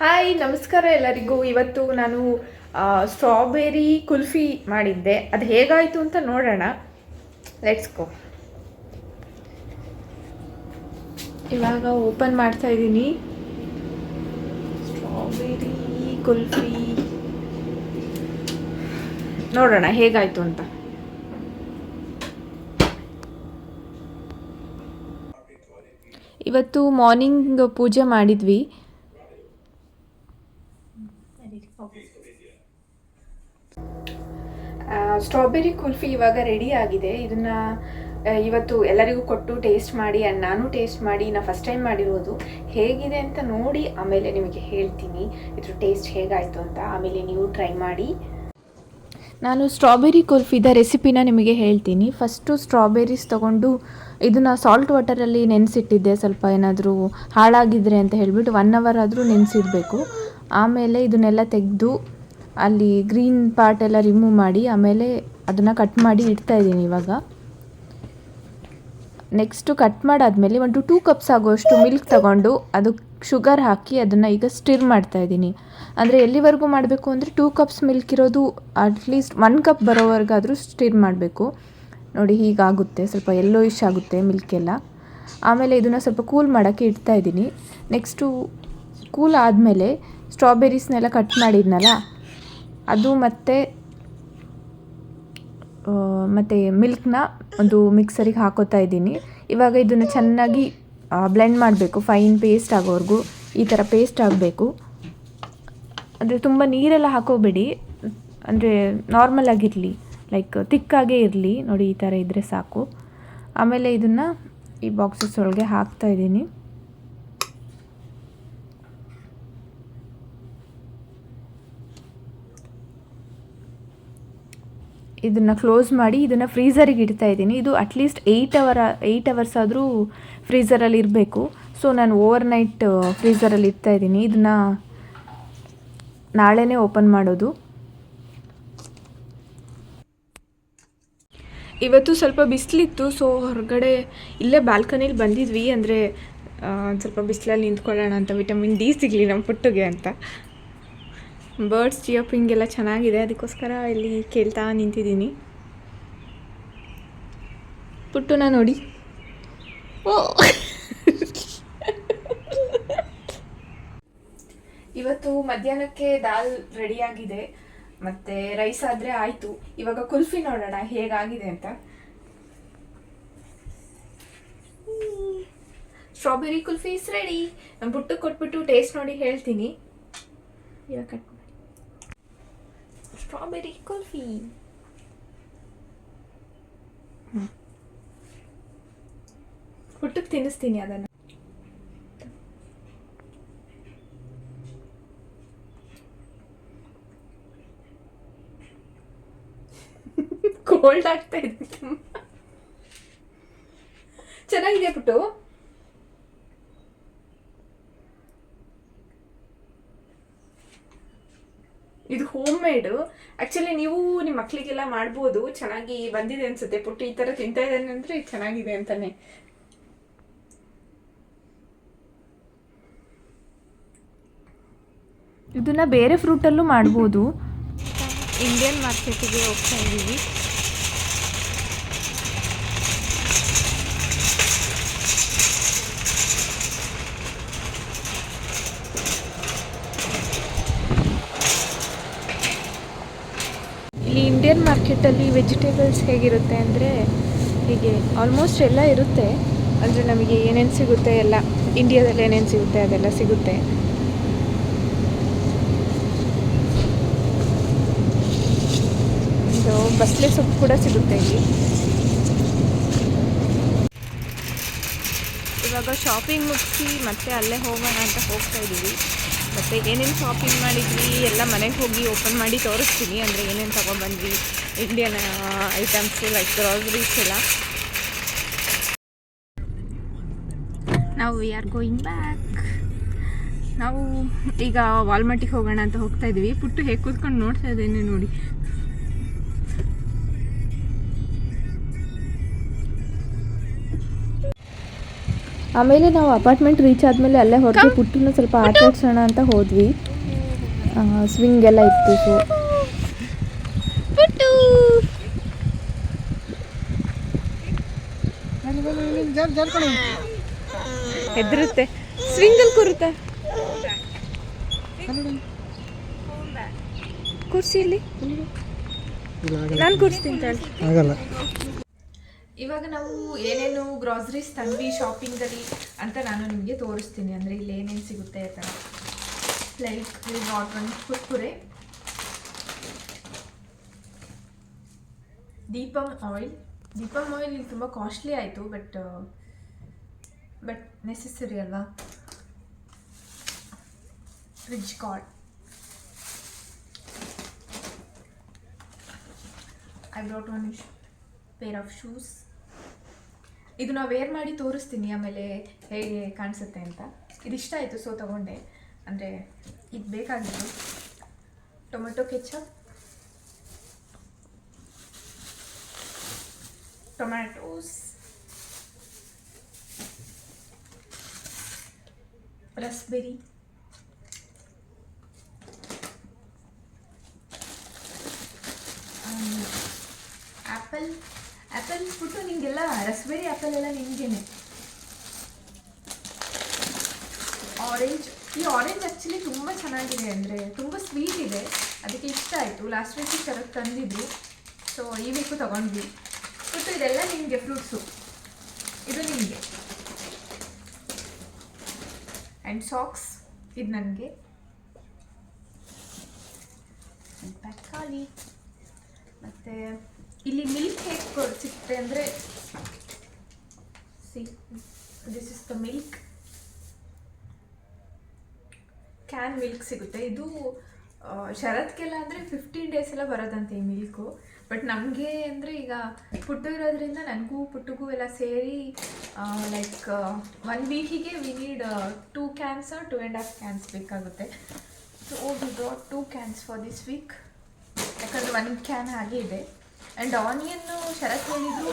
Hi ನಮಸ್ಕಾರ ಎಲ್ಲರಿಗೂ. ಇವತ್ತು ನಾನು ಸ್ಟ್ರಾಬೆರಿ ಕುಲ್ಫಿ ಮಾಡಿದ್ದೆ. ಅದು ಹೇಗಾಯಿತು ಅಂತ ನೋಡೋಣ. Let's go. ಇವಾಗ ಓಪನ್ ಮಾಡ್ತಾ ಇದ್ದೀನಿ. ಸ್ಟ್ರಾಬೆರಿ ಕುಲ್ಫಿ ನೋಡೋಣ ಹೇಗಾಯಿತು ಅಂತ. ಇವತ್ತು ಮಾರ್ನಿಂಗ್ ಪೂಜೆ ಮಾಡಿದ್ವಿ. ಸ್ಟ್ರಾಬೆರಿ ಕುಲ್ಫಿ ಇವಾಗ ರೆಡಿ ಆಗಿದೆ. ಇದನ್ನು ಇವತ್ತು ಎಲ್ಲರಿಗೂ ಕೊಟ್ಟು ಟೇಸ್ಟ್ ಮಾಡಿ, ಆ್ಯಂಡ್ ನಾನು ಟೇಸ್ಟ್ ಮಾಡಿ, ನಾನು ಫಸ್ಟ್ ಟೈಮ್ ಮಾಡಿರೋದು. ಹೇಗಿದೆ ಅಂತ ನೋಡಿ ಆಮೇಲೆ ನಿಮಗೆ ಹೇಳ್ತೀನಿ ಇದ್ರ ಟೇಸ್ಟ್ ಹೇಗಾಯಿತು ಅಂತ. ಆಮೇಲೆ ನೀವು ಟ್ರೈ ಮಾಡಿ. ನಾನು ಸ್ಟ್ರಾಬೆರಿ ಕುಲ್ಫಿದ ರೆಸಿಪಿನ ನಿಮಗೆ ಹೇಳ್ತೀನಿ. ಫಸ್ಟು ಸ್ಟ್ರಾಬೆರೀಸ್ ತೊಗೊಂಡು ಇದನ್ನು ಸಾಲ್ಟ್ ವಾಟರಲ್ಲಿ ನೆನೆಸಿಟ್ಟಿದ್ದೆ. ಸ್ವಲ್ಪ ಏನಾದರೂ ಹಾಳಾಗಿದ್ರೆ ಅಂತ ಹೇಳಿಬಿಟ್ಟು 1 hour ಆದರೂ ನೆನೆಸಿಡಬೇಕು. ಆಮೇಲೆ ಇದನ್ನೆಲ್ಲ ತೆಗೆದು ಅಲ್ಲಿ ಗ್ರೀನ್ ಪಾರ್ಟ್ ಎಲ್ಲ ರಿಮೂವ್ ಮಾಡಿ ಆಮೇಲೆ ಅದನ್ನು ಕಟ್ ಮಾಡಿ ಇಡ್ತಾಯಿದ್ದೀನಿ ಇವಾಗ. ನೆಕ್ಸ್ಟು ಕಟ್ ಮಾಡಾದಮೇಲೆ 1 to 2 cups ಆಗುವಷ್ಟು ಮಿಲ್ಕ್ ತಗೊಂಡು ಅದಕ್ಕೆ ಶುಗರ್ ಹಾಕಿ ಅದನ್ನು ಈಗ ಸ್ಟಿರ್ ಮಾಡ್ತಾಯಿದ್ದೀನಿ. ಅಂದರೆ ಎಲ್ಲಿವರೆಗೂ ಮಾಡಬೇಕು ಅಂದರೆ 2 cups ಮಿಲ್ಕ್ ಇರೋದು ಅಟ್ಲೀಸ್ಟ್ 1 cup ಬರೋವರೆಗಾದರೂ ಸ್ಟಿರ್ ಮಾಡಬೇಕು. ನೋಡಿ ಹೀಗಾಗುತ್ತೆ, ಸ್ವಲ್ಪ ಯೆಲ್ಲೋಯಿಶ್ ಆಗುತ್ತೆ ಮಿಲ್ಕೆಲ್ಲ. ಆಮೇಲೆ ಇದನ್ನು ಸ್ವಲ್ಪ ಕೂಲ್ ಮಾಡೋಕ್ಕೆ ಇಡ್ತಾಯಿದ್ದೀನಿ. ನೆಕ್ಸ್ಟು ಕೂಲ್ ಆದಮೇಲೆ ಸ್ಟ್ರಾಬೆರೀಸ್ನೆಲ್ಲ ಕಟ್ ಮಾಡಿದ್ನಲ್ಲ ಅದು ಮತ್ತು ಮಿಲ್ಕ್ನ ಒಂದು ಮಿಕ್ಸರಿಗೆ ಹಾಕೋತಾ ಇದ್ದೀನಿ. ಇವಾಗ ಇದನ್ನು ಚೆನ್ನಾಗಿ ಬ್ಲೆಂಡ್ ಮಾಡಬೇಕು, ಫೈನ್ ಪೇಸ್ಟ್ ಆಗೋವರೆಗೂ. ಈ ಥರ ಪೇಸ್ಟ್ ಆಗಬೇಕು. ಅಂದರೆ ತುಂಬ ನೀರೆಲ್ಲ ಹಾಕೋಬೇಡಿ, ಅಂದರೆ ನಾರ್ಮಲ್ ಆಗಿರಲಿ, ಲೈಕ್ ತಿಕ್ಕಾಗೇ ಇರಲಿ. ನೋಡಿ ಈ ಥರ ಇದ್ದರೆ ಸಾಕು. ಆಮೇಲೆ ಇದನ್ನು ಈ ಬಾಕ್ಸಸ್ ಒಳಗೆ ಹಾಕ್ತಾಯಿದ್ದೀನಿ. ಇದನ್ನು ಕ್ಲೋಸ್ ಮಾಡಿ ಇದನ್ನು ಫ್ರೀಝರಿಗೆ ಇಡ್ತಾ ಇದ್ದೀನಿ. ಇದು ಅಟ್ಲೀಸ್ಟ್ 8 hours ಆದರೂ ಫ್ರೀಝರಲ್ಲಿ ಇರಬೇಕು. ಸೊ ನಾನು ಓವರ್ನೈಟ್ ಫ್ರೀಝರಲ್ಲಿ ಇಡ್ತಾಯಿದ್ದೀನಿ. ಇದನ್ನು ನಾಳೆನೇ ಓಪನ್ ಮಾಡೋದು. ಇವತ್ತು ಸ್ವಲ್ಪ ಬಿಸಿಲಿತ್ತು, ಸೊ ಹೊರಗಡೆ ಇಲ್ಲೇ ಬಾಲ್ಕನಿಲಿ ಬಂದಿದ್ವಿ. ಅಂದರೆ ಸ್ವಲ್ಪ ಬಿಸಿಲಲ್ಲಿ ನಿಂತ್ಕೊಳ್ಳೋಣ ಅಂತ, ವಿಟಮಿನ್ ಡಿ ಸಿಗಲಿ ನಮ್ಮ ಪುಟ್ಟಿಗೆ ಅಂತ. ಬರ್ಡ್ಸ್ ಚಿಯರ್ಪಿಂಗ್ ಎಲ್ಲ ಚೆನ್ನಾಗಿದೆ, ಅದಕ್ಕೋಸ್ಕರ ಇಲ್ಲಿ ಕೇಳ್ತಾ ನಿಂತಿದ್ದೀನಿ. ಪುಟ್ಟುನ ನೋಡಿ. ಇವತ್ತು ಮಧ್ಯಾಹ್ನಕ್ಕೆ ದಾಲ್ ರೆಡಿಯಾಗಿದೆ, ಮತ್ತು ರೈಸ್ ಆದರೆ ಆಯಿತು. ಇವಾಗ ಕುಲ್ಫಿ ನೋಡೋಣ ಹೇಗಾಗಿದೆ ಅಂತ. Strawberry kulfi is ready. ನಮ್ಮ ಪುಟ್ಟಕ್ಕೆ ಕೊಟ್ಬಿಟ್ಟು ಟೇಸ್ಟ್ ನೋಡಿ ಹೇಳ್ತೀನಿ. ಇವಾಗ ಕಟ್ ಮಾಡಿ ಸ್ಟ್ರಾಬೆರಿ ಕುಲ್ಫಿ. ಪುಟ್ಟಕ್ಕೆ ತಿನ್ನಿಸ್ತೀನಿ ಅದನ್ನು. ಕೋಲ್ಡ್ ಆಗ್ತಾ ಇದೆ. ಚೆನ್ನಾಗಿದೆ ಪುಟ್ಟು. ಇದು ಹೋಮ್ ಮೇಡು. ಆ್ಯಕ್ಚುಲಿ ನೀವು ನಿಮ್ಮ ಮಕ್ಕಳಿಗೆಲ್ಲ ಮಾಡ್ಬೋದು. ಚೆನ್ನಾಗಿ ಬಂದಿದೆ ಅನ್ಸುತ್ತೆ. ಪುಟ್ಟು ಈ ಥರ ತಿಂತಾ ಇದ್ದಾನೆ ಅಂದರೆ ಚೆನ್ನಾಗಿದೆ ಅಂತಾನೆ. ಇದನ್ನು ಬೇರೆ ಫ್ರೂಟಲ್ಲೂ ಮಾಡ್ಬೋದು. ಇಂಡಿಯನ್ ಮಾರ್ಕೆಟಿಗೆ ಹೋಗ್ತಾ ಇದ್ದೀವಿ. ಇಲ್ಲಿ ಇಂಡಿಯನ್ ಮಾರ್ಕೆಟಲ್ಲಿ ವೆಜಿಟೇಬಲ್ಸ್ ಹೇಗಿರುತ್ತೆ ಅಂದರೆ ಹೀಗೆ ಆಲ್ಮೋಸ್ಟ್ ಎಲ್ಲ ಇರುತ್ತೆ. ಅಂದರೆ ನಮಗೆ ಏನೇನು ಸಿಗುತ್ತೆ ಎಲ್ಲ, ಇಂಡಿಯಾದಲ್ಲಿ ಏನೇನು ಸಿಗುತ್ತೆ ಅದೆಲ್ಲ ಸಿಗುತ್ತೆ. ಇದು ಬಸಳೆ ಸೊಪ್ಪು ಕೂಡ ಸಿಗುತ್ತೆ ಇಲ್ಲಿ. ಇವಾಗ ಶಾಪಿಂಗ್ ಮುಗಿಸಿ ಮತ್ತೆ ಅಲ್ಲೇ ಹೋಗೋಣ ಅಂತ ಹೋಗ್ತಾ ಇದ್ದೀವಿ. ಮತ್ತು ಏನೇನು ಶಾಪಿಂಗ್ ಮಾಡಿದ್ವಿ ಎಲ್ಲ ಮನೆಗೆ ಹೋಗಿ ಓಪನ್ ಮಾಡಿ ತೋರಿಸ್ತೀನಿ. ಅಂದರೆ ಏನೇನು ತೊಗೊಬಂದ್ವಿ, ಇಂಡಿಯನ್ ಐಟಮ್ಸು ಲೈಕ್ ಗ್ರಾಸರೀಸ್ ಎಲ್ಲ. ನಾವು ವಿ ಆರ್ ಗೋಯಿಂಗ್ ಬ್ಯಾಕ್. ನಾವು ಈಗ ವಾಲ್ಮಾರ್ಟಿಗೆ ಹೋಗೋಣ ಅಂತ ಹೋಗ್ತಾ ಇದ್ದೀವಿ. ಪುಟ್ಟು ಹೇಗೆ ಕೂತ್ಕೊಂಡು ನೋಡ್ತಾ ಇದ್ದೇನೆ ನೋಡಿ. ಆಮೇಲೆ ನಾವು ಅಪಾರ್ಟ್ಮೆಂಟ್ ರೀಚ್ ಆದಮೇಲೆ ಅಲ್ಲೇ ಹೊರಗೆ ಪುಟ್ಟನ್ನು ಸ್ವಲ್ಪ ಆಟ ಆಡ್ಸೋಣ ಅಂತ ಹೋದ್ವಿ. ಸ್ವಿಂಗ್ ಎಲ್ಲ ಇತ್ತು. ಸೊ ಪುಟ್ಟು ಹೆದರುತ್ತೆ, ಸ್ವಿಂಗಲ್ಲಿ ಕೂರುತ್ತೆ. ಕೂರ್ಸಿ ಇಲ್ಲಿ, ನಾನು ಕೂರಿಸ್ತೀನಿ ಆಗಲ್ಲ. ಇವಾಗ ನಾವು ಏನೇನು ಗ್ರಾಸರೀಸ್ ತಂದ್ವಿ ಶಾಪಿಂಗಲ್ಲಿ ಅಂತ ನಾನು ನಿಮಗೆ ತೋರಿಸ್ತೀನಿ. ಅಂದರೆ ಇಲ್ಲಿ ಏನೇನು ಸಿಗುತ್ತೆ ಆ ಥರ. Like what one Kurkure, Deepam oil ಇಲ್ಲಿ ತುಂಬ ಕಾಸ್ಟ್ಲಿ ಆಯಿತು, ಬಟ್ ನೆಸೆಸರಿ ಅಲ್ವಾ. Fridge card, I brought one pair of shoes. ಇದನ್ನ ವೇರ್ ಮಾಡಿ ತೋರಿಸ್ತೀನಿ ಆಮೇಲೆ ಹೇಗೆ ಕಾಣಿಸುತ್ತೆ ಅಂತ. ಇದಿಷ್ಟ ಆಯಿತು, ಸೊ ತಗೊಂಡೆ. ಅಂದರೆ ಇದು ಬೇಕಾಗಿತ್ತು. Tomato ketchup, tomatoes, raspberry, apple ಬಿಟ್ಟು ನಿಮಗೆಲ್ಲ ರಸ್ಬೆರಿ ಆ್ಯಪಲ್ ಎಲ್ಲ ನಿಮಗೇನೆ. ಆರೆಂಜ್, ಈ ಆರೆಂಜ್ ಆ್ಯಕ್ಚುಲಿ ತುಂಬ ಚೆನ್ನಾಗಿದೆ, ಅಂದರೆ ತುಂಬ ಸ್ವೀಟ್ ಇದೆ, ಅದಕ್ಕೆ ಇಷ್ಟ ಆಯಿತು. ಲಾಸ್ಟ್ ವೀಕ್ ಸರಕ್ಕೆ ತಂದಿದ್ದು, ಸೊ ಈ ವೀಕು ತೊಗೊಂಡ್ವಿ. ಬಿಟ್ಟು ಇದೆಲ್ಲ ನಿಮಗೆ ಫ್ರೂಟ್ಸು, ಇದು ನಿಮಗೆ. ಆ್ಯಂಡ್ ಸಾಕ್ಸ್, ಇದು ನನಗೆ. ತರಕಾರಿ, ಮತ್ತು ಇಲ್ಲಿ ಮಿಲ್ಕ್ ಹೇಗೆ ಸಿಗುತ್ತೆ ಅಂದರೆ, this is the milk, can milk ಸಿಗುತ್ತೆ. ಇದು ಶರತ್ಗೆಲ್ಲ ಅಂದರೆ 15 ಡೇಸ್ ಎಲ್ಲ ಬರೋದಂತೆ ಈ ಮಿಲ್ಕು. ಬಟ್ ನಮಗೆ ಅಂದರೆ ಈಗ ಪುಟ್ಟು ಇರೋದ್ರಿಂದ ನನಗೂ ಪುಟ್ಟಗೂ ಎಲ್ಲ ಸೇರಿ ಲೈಕ್ 1 ವೀಕಿಗೆ ವಿ ನೀಡ್ 2 ಕ್ಯಾನ್ಸ್ 2.5 ಕ್ಯಾನ್ಸ್ ಬೇಕಾಗುತ್ತೆ. So we brought 2 cans for this week, ಯಾಕಂದರೆ 1 ಕ್ಯಾನ್ ಹಾಗೆ ಇದೆ. ಆ್ಯಂಡ್ ಆನಿಯನ್ನು ಶರತ್ ಹೇಳಿದ್ರು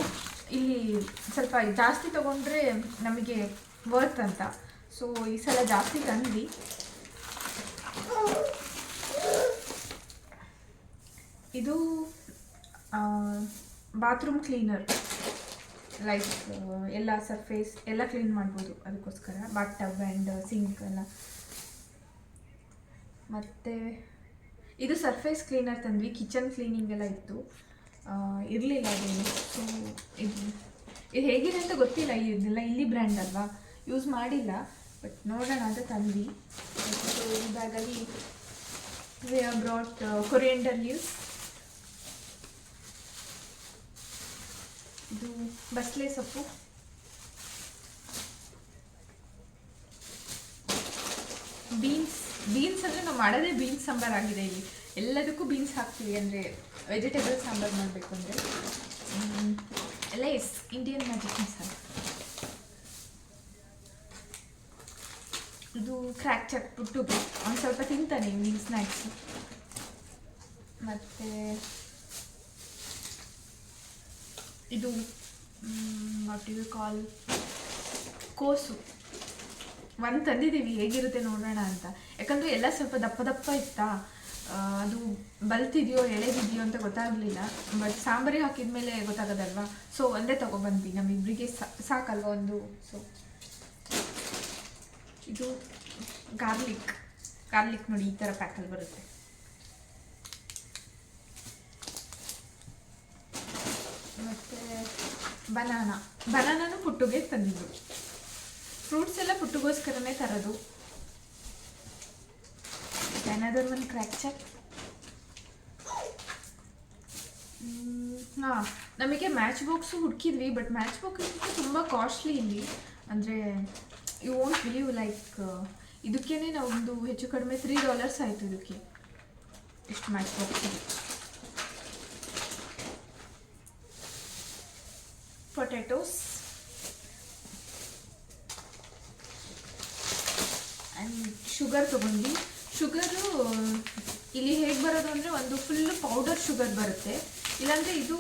ಇಲ್ಲಿ ಸ್ವಲ್ಪ ಜಾಸ್ತಿ ತೊಗೊಂಡ್ರೆ ನಮಗೆ ವರ್ತ್ ಅಂತ. ಸೊ ಈ ಸಲ ಜಾಸ್ತಿ ತಂದ್ವಿ. ಇದು ಬಾತ್ರೂಮ್ ಕ್ಲೀನರ್, ಲೈಕ್ ಎಲ್ಲ ಸರ್ಫೇಸ್ ಎಲ್ಲ ಕ್ಲೀನ್ ಮಾಡ್ಬೋದು, ಅದಕ್ಕೋಸ್ಕರ ಬಾತ್ ಟಬ್ ಆ್ಯಂಡ್ ಸಿಂಕ್ ಎಲ್ಲ. ಮತ್ತು ಇದು ಸರ್ಫೇಸ್ ಕ್ಲೀನರ್ ತಂದ್ವಿ, ಕಿಚನ್ ಕ್ಲೀನಿಂಗ್ ಎಲ್ಲ ಇತ್ತು, ಇರಲಿಲ್ಲ ಅದೇನು. ಸೊ ಇದು ಹೇಗಿದೆ ಅಂತ ಗೊತ್ತಿಲ್ಲ, ಇದೆಲ್ಲ ಇಲ್ಲಿ ಬ್ರ್ಯಾಂಡ್ ಅಲ್ವಾ, ಯೂಸ್ ಮಾಡಿಲ್ಲ, ಬಟ್ ನೋಡೋಣ ಅಂತ ತಂದ್ವಿ. ಸೊ ಈ ಬ್ಯಾಗಲ್ಲಿ we have brought coriander leaves, ಇದು ಬಸ್ಲೆ ಸೊಪ್ಪು, ಬೀನ್ಸ್ ಅಂದರೆ ನಾವು ಮಾಡೋದೇ ಬೀನ್ಸ್ ಸಾಂಬಾರು ಆಗಿದೆ. ಇಲ್ಲಿ ಎಲ್ಲದಕ್ಕೂ ಬೀನ್ಸ್ ಹಾಕ್ತೀವಿ, ಅಂದರೆ ವೆಜಿಟೇಬಲ್ ಸಾಂಬಾರು ಮಾಡಬೇಕು ಅಂದರೆ ಎಲ್ಲ ಇಂಡಿಯನ್ ಮ್ಯಾಜಿಕ್ ಮಸಾಲ. ಇದು ಕ್ರ್ಯಾಕ್ ಚಕ್ ಪುಟ್ಟುಗೆ ಒಂದು ಸ್ವಲ್ಪ ತಿಂತಾನೆ ಈವ್ನಿಂಗ್ ಸ್ನ್ಯಾಕ್ಸು. ಮತ್ತು ಇದು ವಾಟ್ ಯು ಕಾಲ್ ಕೋಸು ಒಂದು ತಂದಿದ್ದೀವಿ, ಹೇಗಿರುತ್ತೆ ನೋಡೋಣ ಅಂತ. ಯಾಕಂದರೆ ಎಲ್ಲ ಸ್ವಲ್ಪ ದಪ್ಪ ದಪ್ಪ ಇತ್ತಾ, ಅದು ಬಲ್ತಿದೆಯೋ ಎಳೆದಿದೆಯೋ ಅಂತ ಗೊತ್ತಾಗಲಿಲ್ಲ. ಬಟ್ ಸಾಂಬಾರಿಗೆ ಹಾಕಿದ ಮೇಲೆ ಗೊತ್ತಾಗೋದಲ್ವಾ, ಸೊ ಒಂದೇ ತೊಗೊಬಂದ್ವಿ, ನಮ್ಮಿಬ್ಬರಿಗೆ ಸಾಕಲ್ವ ಒಂದು. ಸೊ ಇದು ಗಾರ್ಲಿಕ್ ನೋಡಿ ಈ ಥರ ಪ್ಯಾಕಲ್ಲಿ ಬರುತ್ತೆ. ಮತ್ತು ಬನಾನಾನು ಪುಟ್ಟುಗೆ ತಂದಿದ್ದು. ಫ್ರೂಟ್ಸ್ ಎಲ್ಲ ಪುಟ್ಟುಗೋಸ್ಕರನೇ ತರೋದು. ಅನದರ್ ಒನ್ ಕ್ರ್ಯಾಕ್ ಚಕ್. ನಮಗೆ ಮ್ಯಾಚ್ ಬಾಕ್ಸು ಹುಡುಕಿದ್ವಿ, ಬಟ್ ಮ್ಯಾಚ್ ಬಾಕ್ಸ್ ತುಂಬ ಕಾಸ್ಟ್ಲಿ ಇಲ್ಲಿ. ಅಂದರೆ ಯು ವೋಂಟ್ ಬಿಲೀವ್, ಲೈಕ್ ಇದಕ್ಕೇ ನಾವೊಂದು ಹೆಚ್ಚು ಕಡಿಮೆ $3 ಆಯಿತು ಇದಕ್ಕೆ, ಇಷ್ಟು match box. Potatoes and sugar ತೊಗೊಂಡ್ವಿ. ಶುಗರು ಇಲ್ಲಿ ಹೇಗೆ ಬರೋದು ಅಂದರೆ ಒಂದು ಫುಲ್ಲು ಪೌಡರ್ ಶುಗರ್ ಬರುತ್ತೆ, ಇಲ್ಲಾಂದರೆ ಇದು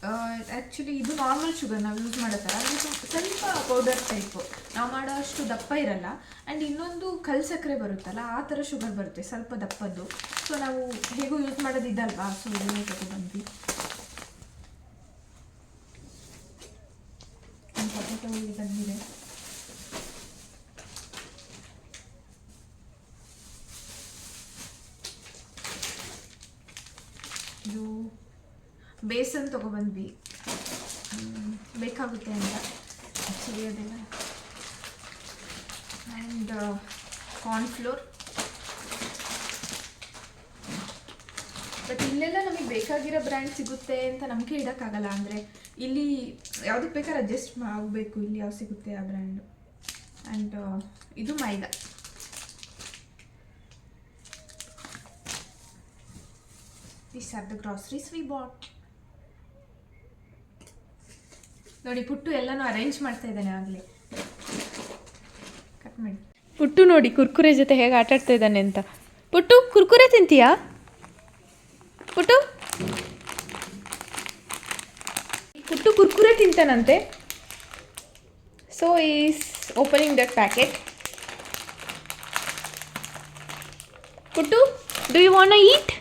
ಆ್ಯಕ್ಚುಲಿ ಇದು ನಾರ್ಮಲ್ ಶುಗರ್ ನಾವು ಯೂಸ್ ಮಾಡೋ ಥರ, ಅದು ಸ್ವಲ್ಪ ಪೌಡರ್ ಟೈಪು, ನಾವು ಮಾಡೋ ಅಷ್ಟು ದಪ್ಪ ಇರಲ್ಲ. ಆ್ಯಂಡ್ ಇನ್ನೊಂದು ಕಲ್ ಸಕ್ಕರೆ ಬರುತ್ತಲ್ಲ, ಆ ಥರ ಶುಗರ್ ಬರುತ್ತೆ, ಸ್ವಲ್ಪ ದಪ್ಪದ್ದು. ಸೊ ನಾವು ಹೇಗೂ ಯೂಸ್ ಮಾಡೋದು ಇದಲ್ವಾ, ಸೊ ಇದನ್ನೇ ತಗೊಬಂದ್ವಿ. ಪೊಟೆಟೊ ಇಲ್ಲಿ ಬಂದಿದೆ. ಇದು ಬೇಸನ್ ತೊಗೊಬಂದ್ವಿ, ಬೇಕಾಗುತ್ತೆ ಅಂತ ಆ್ಯಕ್ಚುಲಿ ಅದೆಲ್ಲ. And cornflour. ಬಟ್ ಇಲ್ಲೆಲ್ಲ ನಮಗೆ ಬೇಕಾಗಿರೋ ಬ್ರ್ಯಾಂಡ್ ಸಿಗುತ್ತೆ ಅಂತ ನಂಬಿಕೆ ಇಡೋಕ್ಕಾಗಲ್ಲ. ಅಂದರೆ ಇಲ್ಲಿ ಯಾವುದಕ್ಕೆ ಬೇಕಾದ್ರೆ ಅಡ್ಜಸ್ಟ್ ಆಗಬೇಕು, ಇಲ್ಲಿ ಯಾವ್ದು ಸಿಗುತ್ತೆ ಆ ಬ್ರ್ಯಾಂಡು. ಆ್ಯಂಡ್ ಇದು ಮೈದಾ. These are the groceries we bought. ನೋಡಿ ಪುಟ್ಟು ಎಲ್ಲನೂ ಅರೇಂಜ್ ಮಾಡ್ತಾ ಇದ್ದಾನೆ ಆಗಲೇ. ಕಟ್ ಮಾಡಿ. ಪುಟ್ಟು ನೋಡಿ ಕುರ್ಕುರೆ ಜೊತೆ ಹೇಗೆ ಆಟ ಆಡ್ತಾ ಇದ್ದಾನೆ ಅಂತ. ಪುಟ್ಟು ಕುರ್ಕುರೆ ತಿಂತೀಯಾ? ಪುಟ್ಟು ಪುಟ್ಟು ಕುರ್ಕುರೆ ತಿಂತಾನಂತೆ. So is opening that packet. ಪುಟ್ಟು do you want to eat?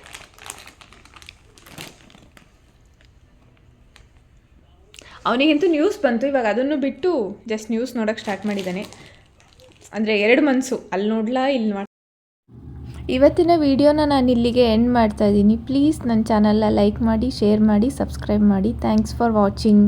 ಅವನಿಗಂತೂ ನ್ಯೂಸ್ ಬಂತು, ಇವಾಗ ಅದನ್ನು ಬಿಟ್ಟು ಜಸ್ಟ್ ನ್ಯೂಸ್ ನೋಡೋಕ್ಕೆ ಸ್ಟಾರ್ಟ್ ಮಾಡಿದ್ದಾನೆ. ಅಂದರೆ 2 ಮನ್ಸು, ಅಲ್ಲಿ ನೋಡ್ಲಾ ಇಲ್ಲಿ ಮಾಡಿ. ಇವತ್ತಿನ ವಿಡಿಯೋನ ನಾನು ಇಲ್ಲಿಗೆ ಎಂಡ್ ಮಾಡ್ತಾ ಇದ್ದೀನಿ. ಪ್ಲೀಸ್ ನನ್ನ ಚಾನಲ್ನ ಲೈಕ್ ಮಾಡಿ, ಶೇರ್ ಮಾಡಿ, ಸಬ್ಸ್ಕ್ರೈಬ್ ಮಾಡಿ. Thanks for watching.